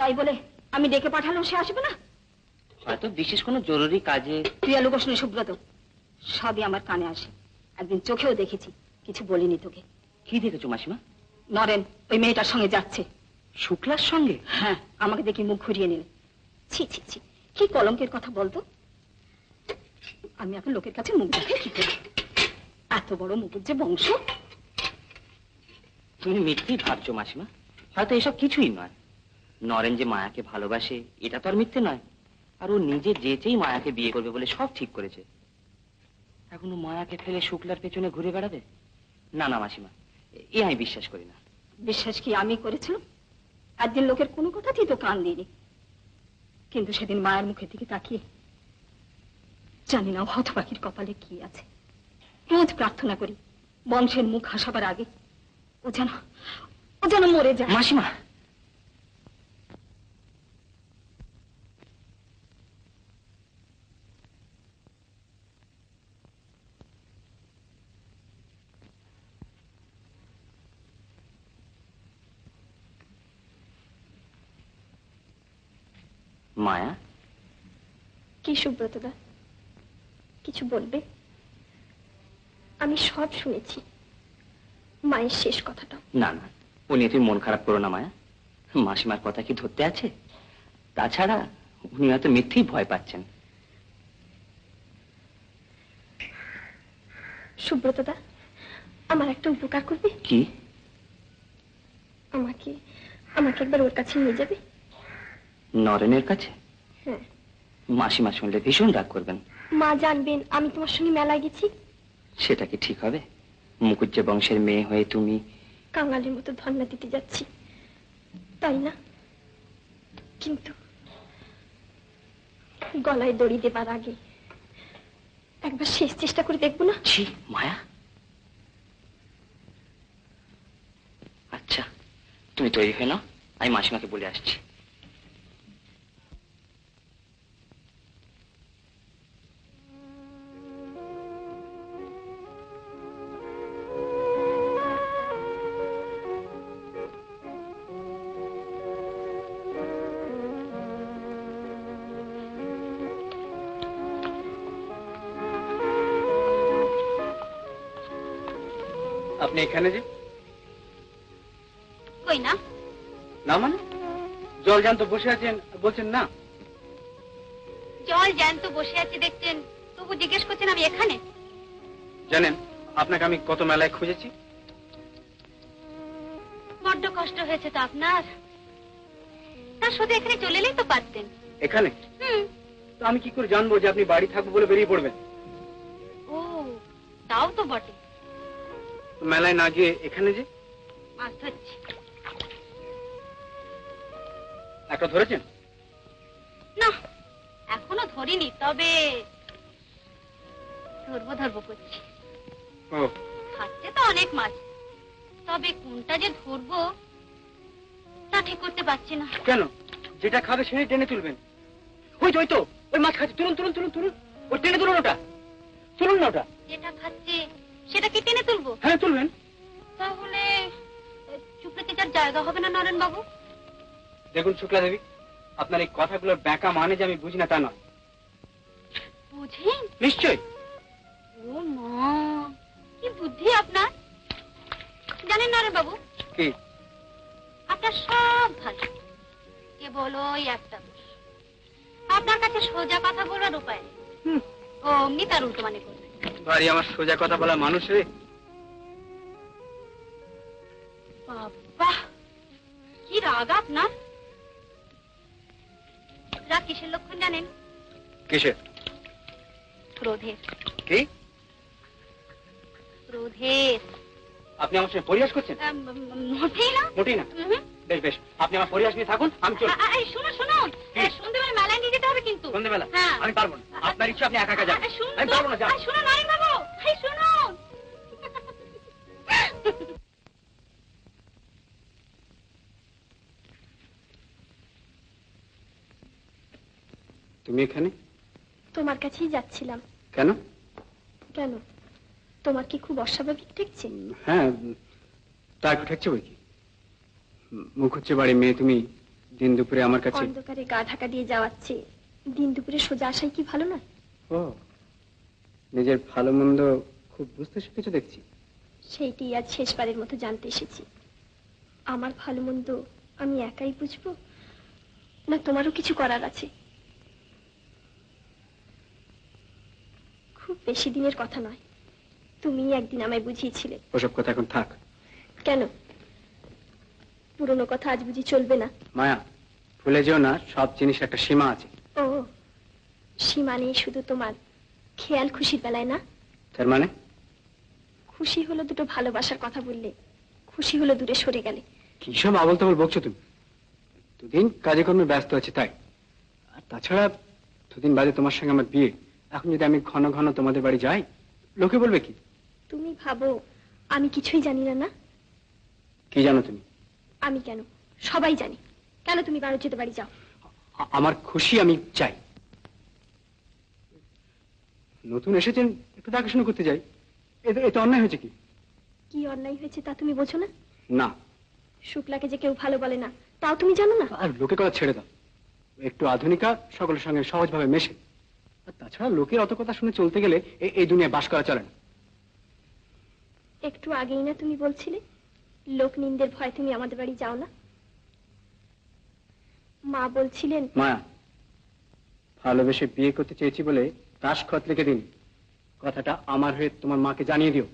তাই বলে আমি ডেকে পাঠালাম সে আসবে না? হয়তো বিশেষ কোনো জরুরি কাজে। তুই আর লুকোস না সুব্রত, সবই আমার কানে আসে। একদিন চোখেও দেখেছি, কিছু বলিনি তোকে। কি দেখেছো মাসিমা? নরেন ওই মেয়েটার সঙ্গে যাচ্ছে। শুক্লার সঙ্গে? হ্যাঁ, আমাকে দেখে মুখ ঘুরিয়ে নিলে। ছি ছি ছি, কি কলঙ্কের কথা বলতো। আমি এখন লোকের কাছে মুখ দেখে কি করি? এত বড় মুকুজ্জে বংশ। তুমি মিথ্যেই ভাবছো মাসিমা, হয়তো এসব কিছুই নয়। নরেন যে মায়াকে ভালোবাসে এটা তো আর মিথ্যে নয়। আর ও নিজে যেচেই মায়াকে বিয়ে করবে বলে সব ঠিক করেছে। এখন ও মায়াকে ফেলে শুক্লার পেছনে ঘুরে বেড়াবে? না না মাসিমা, এ আমি বিশ্বাস করি না। বিশ্বাস কি আমি করেছিলাম? একদিন লোকের কোনো কথাতেই তো কান দিইনি, কিন্তু সেদিন মায়ের মুখের দিকে তাকিয়ে জানি না হতভাগীর কপালে কি আছে। রোজ প্রার্থনা করি বংশের মুখ হাসাবার আগে ও যেন মরে যায়। মাসিমা, মায়া। কি সুব্রতদা, কিছু বলবে? আমি সব শুনেছি, মায়ের শেষ কথাটা। না না, ও নিয়ে তুমি মন খারাপ করো না মায়া। মাসিমার কথা কি ধরতে আছে? তাছাড়া উনি হয়তো মিথ্যেই ভয় পাচ্ছেন। সুব্রতদা, আমার একটা উপকার করবে? কি? আমাকে আমাকে একবার ওর কাছে নিয়ে যাবে? নরেনের কাছে? হ্যাঁ। মাসিমা শুনলে ভীষণ রাগ করবেন। মা জানবেন আমি তোমার সঙ্গে মেলায় গেছি। সেটা কি ঠিক হবে? মুকুজ্জে বংশের মেয়ে হয়ে তুমি কাঙালের মতো ধর্ণা দিতে যাচ্ছি, তাই না? কিন্তু গলায় দড়ি দেবার আগে একবার শেষ চেষ্টা করে দেখবো না? ছি মায়া। আচ্ছা, তুমি তৈরি হয়ে নাও, আমি মাসিমাকে বলে আসছি। আপনি এখানে যে? কই না? না মানে? জল জ্যান্ত বসে আছেন বলছেন না? জল জ্যান্ত বসে আছে দেখছেন, তবু জিজ্ঞেস করছেন আমি এখানে? জানেন আপনাকে আমি কত মেলায় খুঁজেছি। বড্ড কষ্ট হয়েছে তো আপনার। তার সাথে এখানে চলে এলেই তো পারতেন। এখানে? তো আমি কি করে জানবো যে আপনি বাড়ি থাকবো বলে বেরিয়ে পড়বেন? ও, তাও তো বটে। মেলায় না গিয়ে এখানে যে? মাছ ধরছি। একটা ধরেছেন? না, এখনো ধরিনি, তবে ধরবো করছি। ও, খাচ্ছে তো অনেক মাছ, তবে কোনটা যে ধরবো তা ঠিক করতে পারছি না। কেন? যেটা খাবে সেই টেনে তুলবেন। ওই তো ওই মাছ খাচ্ছে, তুলুন তুলুন তুলুন তুলুন, ওই টেনে তুলুন, ওটা তুলুন না। ওটা যেটা খাচ্ছে সেটা কি টেনে তুলবো? হ্যাঁ তুলবেন। তাহলে চুপড়িতে যার জায়গা হবে না নরেন বাবু? দেখুন শুক্লা দেবী, আপনার এই কথাগুলোর ব্যাকা মানে যে আমি বুঝি না তা নয়। বুঝেন? নিশ্চয়। ও মা, কি বুদ্ধি আপনার! জানেন নরেন বাবু, কি? আপনার সব ভালো, কেবল ওই একটা দোষ, আপনার কাছে সোজা কথা বলার উপায় নেই। ও অমনি তার উল্টো মানে করবে। বাড়ি আমার সোজা কথা বলা মানুষ রে। বাবা, কি রাগ আপনার! রাগ কিসের লক্ষণ জানেন? কিসের? ক্রোধের। কি? ক্রোধের। আপনি আমার সঙ্গে পরিহাস করছেন? মোটেই না। মোটেই না? বেশ বেশ, আপনি আমার পরিহাস নিয়ে থাকুন, আমি চলি। শুনুন শুনুন, সন্ধ্যেবেলা মেলায় নিয়ে যেতে হবে কিন্তু। সন্ধ্যেবেলা? হ্যাঁ। আমি পারবো না, আপনার ইচ্ছা আপনি একা একা যান। আমি পারবো না। শুনুন নরেন বাবু, শুনুন। তুমি এখানে? তোমার কাছেই যাচ্ছিলাম। কেন? কেন, তোমার কি খুব অস্বাভাবিক ঠেকছে? হ্যাঁ, তা একটু ঠেকছে বই কি। মুখ হচ্ছে বাড়ি মেয়ে তুমি, দিন দুপুরে আমার কাছে? অন্ধকারে গা ঢাকা দিয়ে যাওয়াচ্ছে দিন দুপুরে সোজা আসাই কি ভালো না? ও, নিজের ভালো মন্দ খুব বুঝতে শিখেছো দেখছি। সেইটাই আজ শেষবারের মতো জানতে এসেছি। আমার ভালো মন্দ আমি একাই বুঝবো, না তোমারও কিছু করার আছে? খুব বেশি দিনের কথা নয়, তুমি একদিন আমায় বুঝিয়েছিলে। ওসব কথা এখন থাক। কেন? পুরনো কথা আজ বুঝি চলবে না? মায়া, ভুলে যেও না, সব জিনিসের একটা সীমা আছে। ও, সীমা নেই শুধু তোমার খেয়াল খুশির বেলায় না? তার মানে? খুশি হলো দুটো ভালোবাসার কথা বললে, খুশি হলো দূরে সরে গেলে। কি সব আবল তাবল বকছো তুমি? দুদিন কাজে কর্মে ব্যস্ত আছি তাই। আর তাছাড়া দুদিন বাদে তোমার সঙ্গে আমার বিয়ে। এখন যদি আমি ঘন ঘন তোমাদের বাড়ি যাই, লোকে বলবে কি? তুমি ভাবো আমি কিছুই জানি না? না, কি জানো তুমি? আমি কেন, সবাই জানি। কেন তুমি বাড়িতে বাড়ি যাও? আমার খুশি আমি চাই। নতুন এসেছেন, একটু দেখাশোনা করতে যাই। এতে অন্যায় হয়েছে কি? কি অন্যায় হয়েছে তা তুমি বোঝো না? না। শুক্লাকে যে কেউ ভালো বলে না তাও তুমি জানো না? আর লোকে কথা ছেড়ে দাও। একটু আধুনিকা, সকলের সঙ্গে সহজভাবে মেশে। আর তাছাড়া লোকের অত কথা শুনে চলতে গেলে এই দুনিয়ায় বাস করা চলে না। একটু আগেই না তুমি বলছিলে লোক নিন্দের ভয় তুমি আমাদের বাড়ি যাও না? মা বলছিলেন। মায়া, ভালোবেসে বিয়ে করতে চেয়েছি বলে দাসখত লিখে দিন। কথাটা আমার হয়ে তোমার মাকে জানিয়ে দিও।